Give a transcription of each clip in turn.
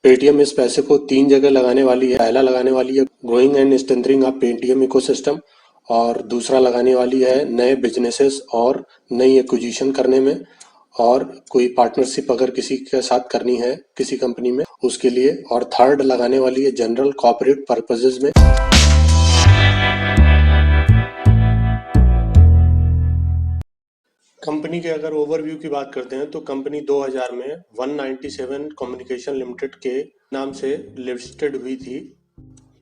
Paytm इस पैसे को 3 जगह लगाने वाली है। पहला लगाने वाली है growing and strengthening of Paytm ecosystem, और दूसरा लगाने वाली है नए बिजनेसेस और नई एक्विजिशन करने में, और कोई पार्टनरशिप अगर किसी के साथ करनी है किसी कंपनी में उसके लिए, और थर्ड लगाने वाली है जनरल कॉर्पोरेट पर्पसेस में। कंपनी के अगर ओवरव्यू की बात करते हैं तो कंपनी 2000 में 197 कम्युनिकेशन लिमिटेड के नाम से लिस्टेड हुई थी,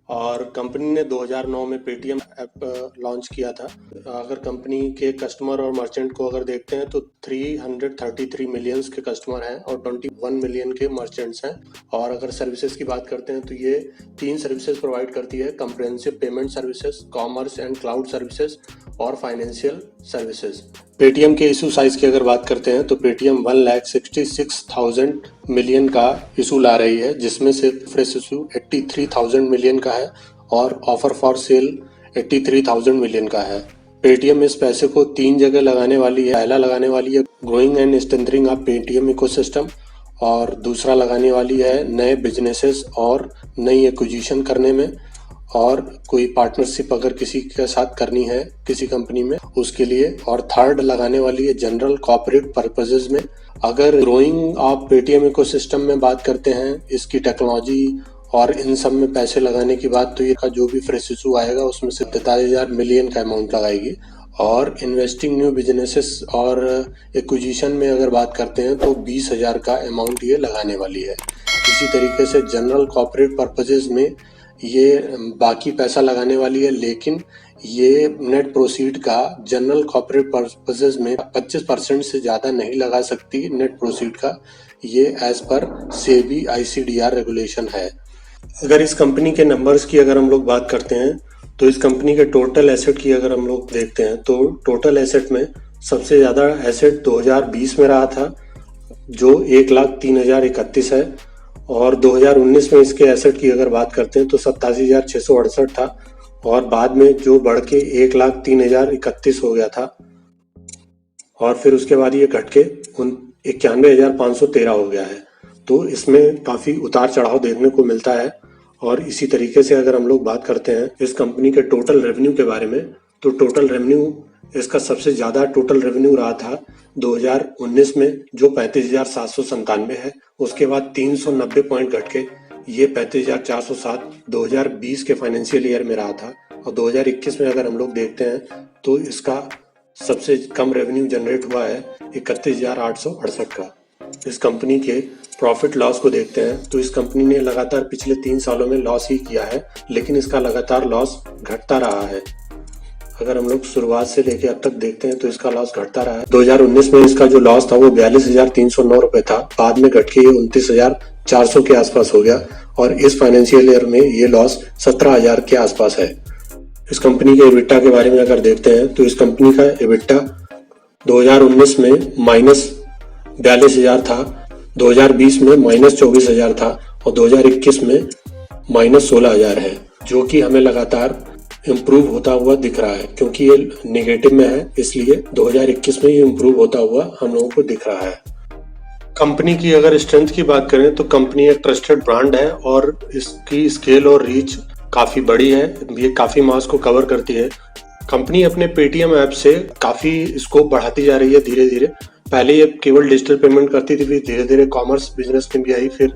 और कंपनी ने 2009 में पेटीएम ऐप लॉन्च किया था। अगर कंपनी के कस्टमर और मर्चेंट को अगर देखते हैं तो 333 मिलियंस के कस्टमर हैं और 21 मिलियन के मर्चेंट्स हैं। और अगर सर्विसेज की बात करते हैं तो ये 3 सर्विसेज प्रोवाइड करती है: comprehensive payment services, commerce and cloud services और फाइनेंशियल सर्विसेज। पेटीएम के इशू साइज की अगर बात करते हैं तो पेटीएम 1,66,000 मिलियन का इशू ला रही है, जिसमें से फ्रेश इशू 83,000 मिलियन का है और ऑफर फॉर सेल 83,000 मिलियन का है। पेटीएम इस पैसे को 3 जगह लगाने वाली है। पहला लगाने वाली है growing and strengthening of Paytm ecosystem, और दूसरा लगाने वाली है नए बिजनेसेस और नई एक्विजिशन करने में, और कोई पार्टनरशिप अगर किसी के साथ करनी है किसी कंपनी में उसके लिए, और थर्ड लगाने वाली है जनरल कॉर्पोरेट पर्पसेस में। अगर ग्रोइंग ऑफ पेटीएम इकोसिस्टम में बात करते हैं, इसकी टेक्नोलॉजी और इन सब में पैसे लगाने की बात, तो ये का जो भी फ्रेश इशू आएगा उसमें से 43,000 मिलियन का अमाउंट लगाएगी। और इन्वेस्टिंग न्यू बिजनेसेस और एक्विजिशन में अगर बात करते हैं तो 20,000 का अमाउंट ये लगाने वाली है। इसी तरीके से जनरल कॉर्पोरेट पर्पसेस में ये बाकी पैसा लगाने वाली है, लेकिन ये नेट प्रोसीड का जनरल कॉर्पोरेट पर्पसेस में 25% से ज़्यादा नहीं लगा सकती नेट प्रोसीड का। ये as per SEBI ICDR regulation है। अगर इस कंपनी के नंबर्स की अगर हम लोग बात करते हैं तो इस कंपनी के टोटल एसेट की अगर हम लोग देखते हैं तो टोटल एसेट में सबसे ज़्यादा एसेट 2020 में रहा था, जो 1,03,031 है, और 2019 में इसके एसेट की अगर बात करते हैं तो 87,668 था, और बाद में जो बढ़ के 1,03,031 हो गया था, और फिर उसके बाद ये घट के 91,513 हो गया है। तो इसमें काफ़ी उतार चढ़ाव देखने को मिलता है। और इसी तरीके से अगर हम लोग बात करते हैं इस कंपनी के टोटल रेवेन्यू के बारे में, तो टोटल रेवेन्यू इसका सबसे ज़्यादा टोटल रेवेन्यू रहा था 2019 में, जो 35,797 है। उसके बाद 390 पॉइंट घट के ये 35,407 2020 के फाइनेंशियल ईयर में रहा था। और 2021 में अगर हम लोग देखते हैं तो इसका सबसे कम रेवेन्यू जनरेट हुआ है 31,868 का। इस कंपनी के प्रॉफिट लॉस को देखते हैं तो इस कंपनी ने लगातार पिछले 3 सालों में लॉस ही किया है, लेकिन इसका लगातार लॉस घटता रहा है। अगर हम लोग शुरुआत से लेके अब तक देखते हैं तो इसका लॉस घटता रहा है। 2019 में इसका जो लॉस था वो 42,309 रुपए था, बाद में घट के 29,400 के आसपास हो गया, और इस फाइनेंशियल ईयर में ये लॉस 17,000 के आसपास है। इस कंपनी के एबिटा के बारे में अगर देखते हैं तो इस कंपनी का एबिटा 2019 में -42,000 था, 2020 में -24,000 था, और 2021 में -16,000 है, जो कि हमें लगातार इम्प्रूव होता हुआ दिख रहा है, क्योंकि ये नेगेटिव में है, इसलिए 2021 में ये इम्प्रूव होता हुआ हम लोगों को दिख रहा है। कंपनी की अगर स्ट्रेंथ की बात करें तो कंपनी एक ट्रस्टेड ब्रांड है और इसकी स्केल और रीच काफ़ी बड़ी है, ये काफ़ी मास को कवर करती है। कंपनी अपने पेटीएम ऐप से काफ़ी स्कोप बढ़ाती जा रही है धीरे धीरे। पहले ये केवल डिजिटल पेमेंट करती थी, फिर धीरे धीरे कॉमर्स बिजनेस में भी आई, फिर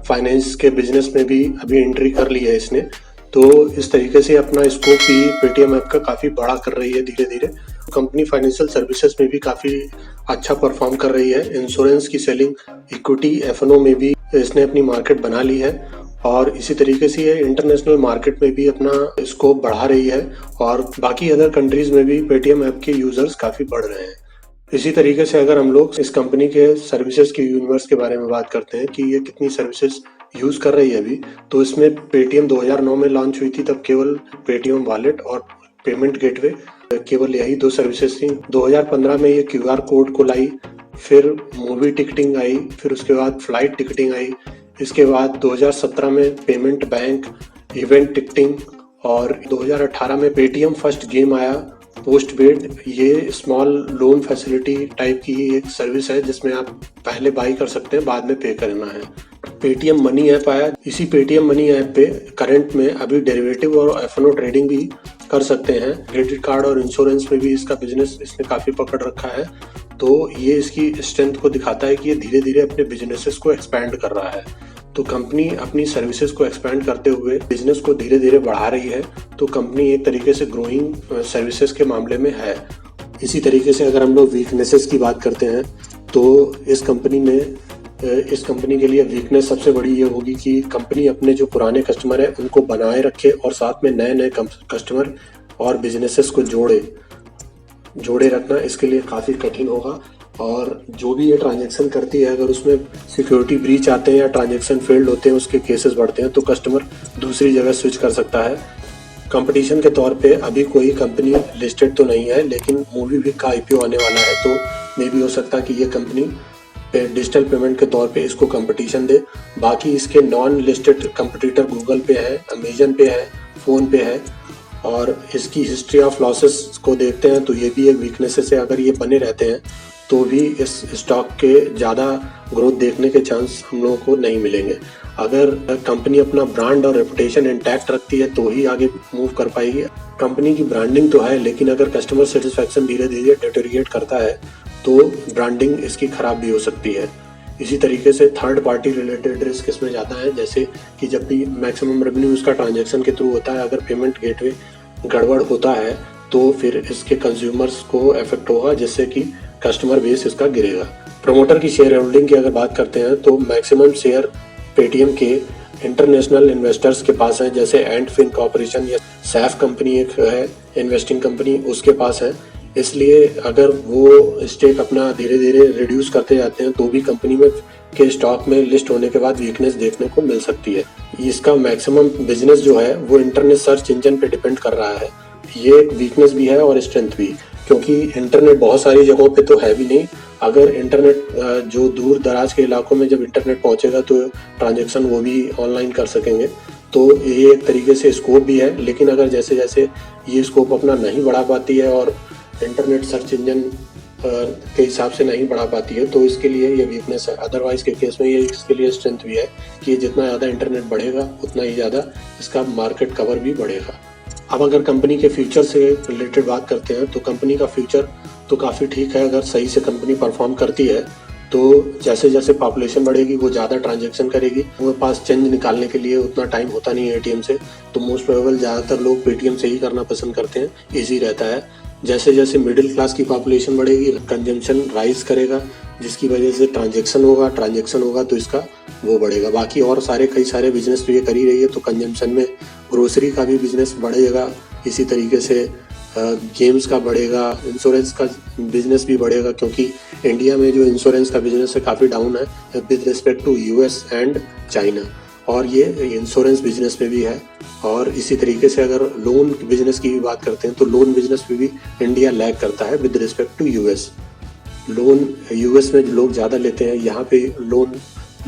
फाइनेंस के बिजनेस में भी अभी एंट्री कर ली है इसने। तो इस तरीके से अपना स्कोप भी पेटीएम ऐप का काफ़ी बड़ा कर रही है धीरे धीरे। कंपनी फाइनेंशियल सर्विसेज में भी काफ़ी अच्छा परफॉर्म कर रही है। इंश्योरेंस की सेलिंग, इक्विटी, F&O में भी इसने अपनी मार्केट बना ली है, और इसी तरीके से ये इंटरनेशनल मार्केट में भी अपना स्कोप बढ़ा रही है, और बाकी अदर कंट्रीज में भी पेटीएम ऐप के यूजर्स काफ़ी बढ़ रहे हैं। इसी तरीके से अगर हम लोग इस कंपनी के सर्विसेज के यूनिवर्स के बारे में बात करते हैं कि ये कितनी सर्विसेज यूज़ कर रही है अभी, तो इसमें पेटीएम 2009 में लॉन्च हुई थी, तब केवल पेटीएम वॉलेट और पेमेंट गेटवे, केवल यही 2 सर्विसेज थी। 2015 में ये QR कोड को लाई, फिर मूवी टिकटिंग आई, फिर उसके बाद फ्लाइट टिकटिंग आई, इसके बाद 2017 में पेमेंट बैंक, इवेंट टिकटिंग, और 2018 में पेटीएम फर्स्ट गेम आया पोस्ट पेड। ये स्मॉल लोन फैसिलिटी टाइप की एक सर्विस है जिसमें आप पहले बाई कर सकते हैं, बाद में पे करना है। पेटीएम मनी ऐप आया। इसी पेटीएम मनी ऐप पे करंट में अभी डेरिवेटिव और एफ&ओ ट्रेडिंग भी कर सकते हैं। क्रेडिट कार्ड और इंश्योरेंस में भी इसका बिजनेस इसने काफी पकड़ रखा है। तो ये इसकी स्ट्रेंथ को दिखाता है कि ये धीरे धीरे अपने बिजनेसेस को एक्सपैंड कर रहा है। तो कंपनी अपनी सर्विसेज को एक्सपैंड करते हुए बिजनेस को धीरे धीरे बढ़ा रही है। तो कंपनी एक तरीके से ग्रोइंग सर्विसेज के मामले में है। इसी तरीके से अगर हम लोग वीकनेसेस की बात करते हैं तो इस कंपनी के लिए वीकनेस सबसे बड़ी ये होगी कि कंपनी अपने जो पुराने कस्टमर है उनको बनाए रखे और साथ में नए नए कस्टमर और बिजनेसेस को जोड़े रखना इसके लिए काफ़ी कठिन होगा। और जो भी ये ट्रांजैक्शन करती है, अगर उसमें सिक्योरिटी ब्रीच आते हैं या ट्रांजैक्शन फेल्ड होते हैं, उसके केसेस बढ़ते हैं, तो कस्टमर दूसरी जगह स्विच कर सकता है। कंपटीशन के तौर पे अभी कोई कंपनी लिस्टेड तो नहीं है, लेकिन मोबीक्विक का आईपीओ आने वाला है, तो मे भी हो सकता है कि ये कंपनी डिजिटल पेमेंट के तौर पे इसको कंपटीशन दे। बाकी इसके नॉन लिस्टेड कंपटीटर गूगल पे है, अमेजन पे है, फोन पे है। और इसकी हिस्ट्री ऑफ लॉसेस को देखते हैं तो ये भी एक वीकनेस है। अगर ये बने रहते हैं तो भी इस स्टॉक के ज़्यादा ग्रोथ देखने के चांस हम लोगों को नहीं मिलेंगे। अगर कंपनी अपना ब्रांड और रेपुटेशन इंटैक्ट रखती है तो ही आगे मूव कर पाएगी। कंपनी की ब्रांडिंग तो है, लेकिन अगर कस्टमर सेटिस्फैक्शन धीरे धीरे डिटेरिएट करता है तो ब्रांडिंग इसकी खराब भी हो सकती है। इसी तरीके से थर्ड पार्टी रिलेटेड रिस्क इसमें ज़्यादा है, जैसे कि जब भी मैक्सिमम रेवेन्यू इसका ट्रांजैक्शन के थ्रू होता है, अगर पेमेंट गेटवे गड़बड़ होता है तो फिर इसके कंज्यूमर्स को इफेक्ट होगा, जिससे कि कस्टमर बेस इसका गिरेगा। प्रमोटर की शेयर होल्डिंग की अगर बात करते हैं तो मैक्सिमम शेयर पेटीएम के इंटरनेशनल इन्वेस्टर्स के पास है, जैसे एंड फिन कॉर्पोरेशन या सैफ कंपनी एक है इन्वेस्टिंग कंपनी, उसके पास है। इसलिए अगर वो स्टेक अपना धीरे धीरे रिड्यूस करते जाते हैं तो भी कंपनी में के स्टॉक में लिस्ट होने के बाद वीकनेस देखने को मिल सकती है। इसका मैक्सिमम बिजनेस जो है वो इंटरनेट सर्च इंजन पे डिपेंड कर रहा है। ये एक वीकनेस भी है और स्ट्रेंथ भी, क्योंकि इंटरनेट बहुत सारी जगहों पे तो है भी नहीं। अगर इंटरनेट जो दूर दराज के इलाकों में जब इंटरनेट पहुंचेगा तो ट्रांजैक्शन वो भी ऑनलाइन कर सकेंगे। तो ये एक तरीके से स्कोप भी है, लेकिन अगर जैसे जैसे ये स्कोप अपना नहीं बढ़ा पाती है और इंटरनेट सर्च इंजन के हिसाब से नहीं बढ़ा पाती है तो इसके लिए ये वीकनेस है। अदरवाइज के केस में ये इसके लिए स्ट्रेंथ भी है कि जितना ज़्यादा इंटरनेट बढ़ेगा उतना ही ज़्यादा इसका मार्केट कवर भी बढ़ेगा। अब अगर कंपनी के फ्यूचर से रिलेटेड बात करते हैं तो कंपनी का फ्यूचर तो काफ़ी ठीक है। अगर सही से कंपनी परफॉर्म करती है तो जैसे जैसे पॉपुलेशन बढ़ेगी वो ज़्यादा ट्रांजैक्शन करेगी। उनके पास चेंज निकालने के लिए उतना टाइम होता नहीं है एटीएम से, तो मोस्ट प्रोबेबल ज़्यादातर लोग पेटीएम से ही करना पसंद करते हैं, ईजी रहता है। जैसे जैसे मिडिल क्लास की पॉपुलेशन बढ़ेगी कंजम्पशन राइज करेगा, जिसकी वजह से ट्रांजैक्शन होगा तो इसका वो बढ़ेगा। बाकी और कई सारे बिजनेस तो ये कर ही रही है, तो कंजम्पशन में ग्रोसरी का भी बिजनेस बढ़ेगा, इसी तरीके से गेम्स का बढ़ेगा, इंश्योरेंस का बिजनेस भी बढ़ेगा, क्योंकि इंडिया में जो इंश्योरेंस का बिजनेस है काफ़ी डाउन है with respect to US and China, और ये इंश्योरेंस बिजनेस में भी है। और इसी तरीके से अगर लोन बिजनेस की भी बात करते हैं तो लोन बिजनेस में भी इंडिया लैग करता है with respect to US. Loan US में लोग ज़्यादा लेते हैं, यहाँ पे लोन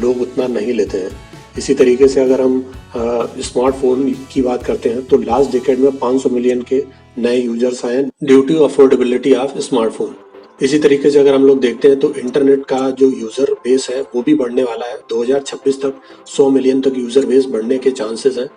लोग उतना नहीं लेते हैं। इसी तरीके से अगर हम स्मार्टफोन की बात करते हैं तो लास्ट डिकेड में 500 मिलियन के नए यूजर्स आए due to affordability of smartphone. इसी तरीके से अगर हम लोग देखते हैं तो इंटरनेट का जो यूजर बेस है वो भी बढ़ने वाला है। 2026 तक 100 मिलियन तक यूजर बेस बढ़ने के चांसेस हैं।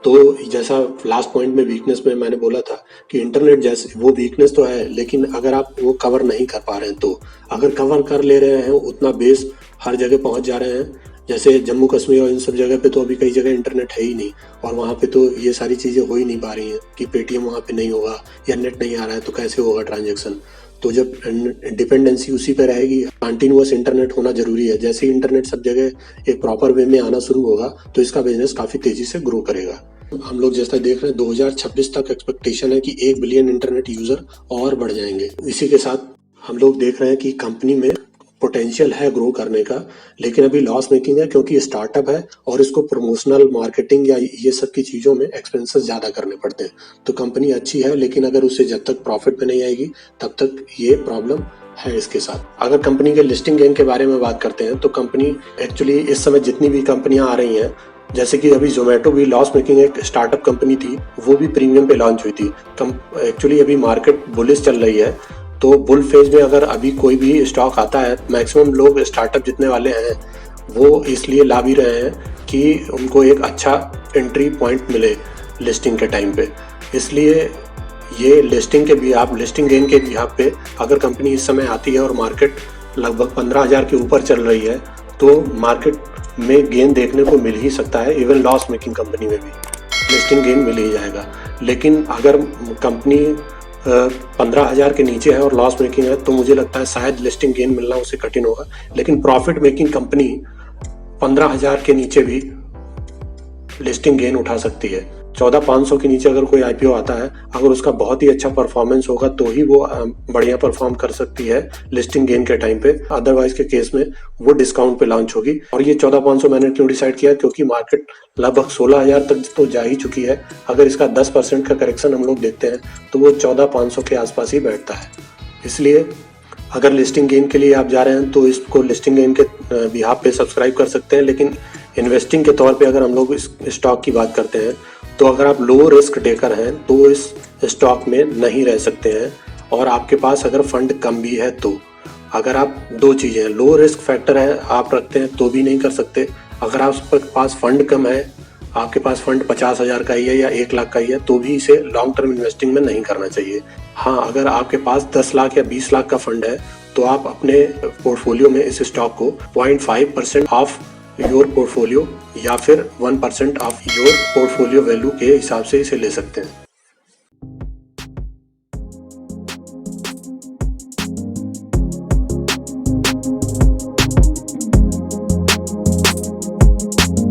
तो जैसा लास्ट पॉइंट में वीकनेस में मैंने बोला था कि इंटरनेट जैसे वो वीकनेस तो है, लेकिन अगर आप वो कवर नहीं कर पा रहे हैं, तो अगर कवर कर ले रहे हैं उतना बेस हर जगह पहुंच जा रहे हैं, जैसे जम्मू कश्मीर और इन सब जगह पे तो अभी कई जगह इंटरनेट है ही नहीं, और वहाँ पे तो ये सारी चीज़ें हो ही नहीं पा रही हैं कि पेटीएम वहाँ पे नहीं होगा या नेट नहीं आ रहा है तो कैसे होगा ट्रांजैक्शन। तो जब डिपेंडेंसी उसी पे रहेगी, कंटिन्यूअस इंटरनेट होना जरूरी है। जैसे ही इंटरनेट सब जगह एक प्रॉपर वे में आना शुरू होगा तो इसका बिजनेस काफ़ी तेजी से ग्रो करेगा। हम लोग जैसा देख रहे हैं 2026 तक एक्सपेक्टेशन है कि 1 बिलियन इंटरनेट यूजर और बढ़ जाएंगे। इसी के साथ हम लोग देख रहे हैं कि कंपनी में पोटेंशियल है ग्रो करने का, लेकिन अभी लॉस मेकिंग है क्योंकि स्टार्टअप है और इसको प्रमोशनल मार्केटिंग या ये सब की चीज़ों में एक्सपेंसेस ज़्यादा करने पड़ते हैं। तो कंपनी अच्छी है, लेकिन अगर उसे जब तक प्रॉफिट पे नहीं आएगी तब तक ये प्रॉब्लम है इसके साथ। अगर कंपनी के लिस्टिंग गेन के बारे में बात करते हैं तो कंपनी एक्चुअली इस समय जितनी भी कंपनियां आ रही हैं, जैसे कि अभी जोमेटो भी लॉस मेकिंग एक स्टार्टअप कंपनी थी, वो भी प्रीमियम पे लॉन्च हुई थी। एक्चुअली अभी मार्केट बुलिश चल रही है, तो बुल फेज में अगर अभी कोई भी स्टॉक आता है, मैक्सिमम लोग स्टार्टअप जितने वाले हैं वो इसलिए ला भी रहे हैं कि उनको एक अच्छा एंट्री पॉइंट मिले लिस्टिंग के टाइम पे। इसलिए ये लिस्टिंग गेन के बिहाफ पे अगर कंपनी इस समय आती है और मार्केट लगभग 15,000 के ऊपर चल रही है तो मार्केट में गेन देखने को मिल ही सकता है। इवन लॉस मेकिंग कंपनी में भी लिस्टिंग गेन मिल ही जाएगा। लेकिन अगर कंपनी 15,000 के नीचे है और लॉस मेकिंग है तो मुझे लगता है शायद लिस्टिंग गेन मिलना उसे कठिन होगा। लेकिन प्रॉफिट मेकिंग कंपनी 15,000 के नीचे भी लिस्टिंग गेन उठा सकती है। 14,500 के नीचे अगर कोई आईपीओ आता है, अगर उसका बहुत ही अच्छा परफॉर्मेंस होगा तो ही वो बढ़िया परफॉर्म कर सकती है लिस्टिंग गेन के टाइम पे। अदरवाइज के केस में वो डिस्काउंट पे लॉन्च होगी। और ये 14,500 मैंने क्यों डिसाइड किया, क्योंकि मार्केट लगभग 16,000 तक तो जा ही चुकी है। अगर इसका 10% का करेक्शन हम लोग देखते हैं तो वो 14,500 के आसपास ही बैठता है। इसलिए अगर लिस्टिंग गेन के लिए आप जा रहे हैं तो इसको लिस्टिंग गेन के बिहाफ पे सब्सक्राइब कर सकते हैं। लेकिन इन्वेस्टिंग के तौर पे अगर हम लोग इस स्टॉक की बात करते हैं तो अगर आप लो रिस्क टेकर हैं तो इस स्टॉक में नहीं रह सकते हैं। और आपके पास अगर फंड कम भी है तो अगर आप दो चीज़ें, लो रिस्क फैक्टर है आप रखते हैं तो भी नहीं कर सकते। अगर आपके पास फंड कम है, आपके पास फंड 50,000 का ही है या 1 लाख का ही है तो भी इसे लॉन्ग टर्म इन्वेस्टिंग में नहीं करना चाहिए। हाँ, अगर आपके पास 10 लाख या 20 लाख का फंड है तो आप अपने पोर्टफोलियो में इस स्टॉक को 0.5% ऑफ योर पोर्टफोलियो या फिर 1% ऑफ योर पोर्टफोलियो वैल्यू के हिसाब से इसे ले सकते हैं।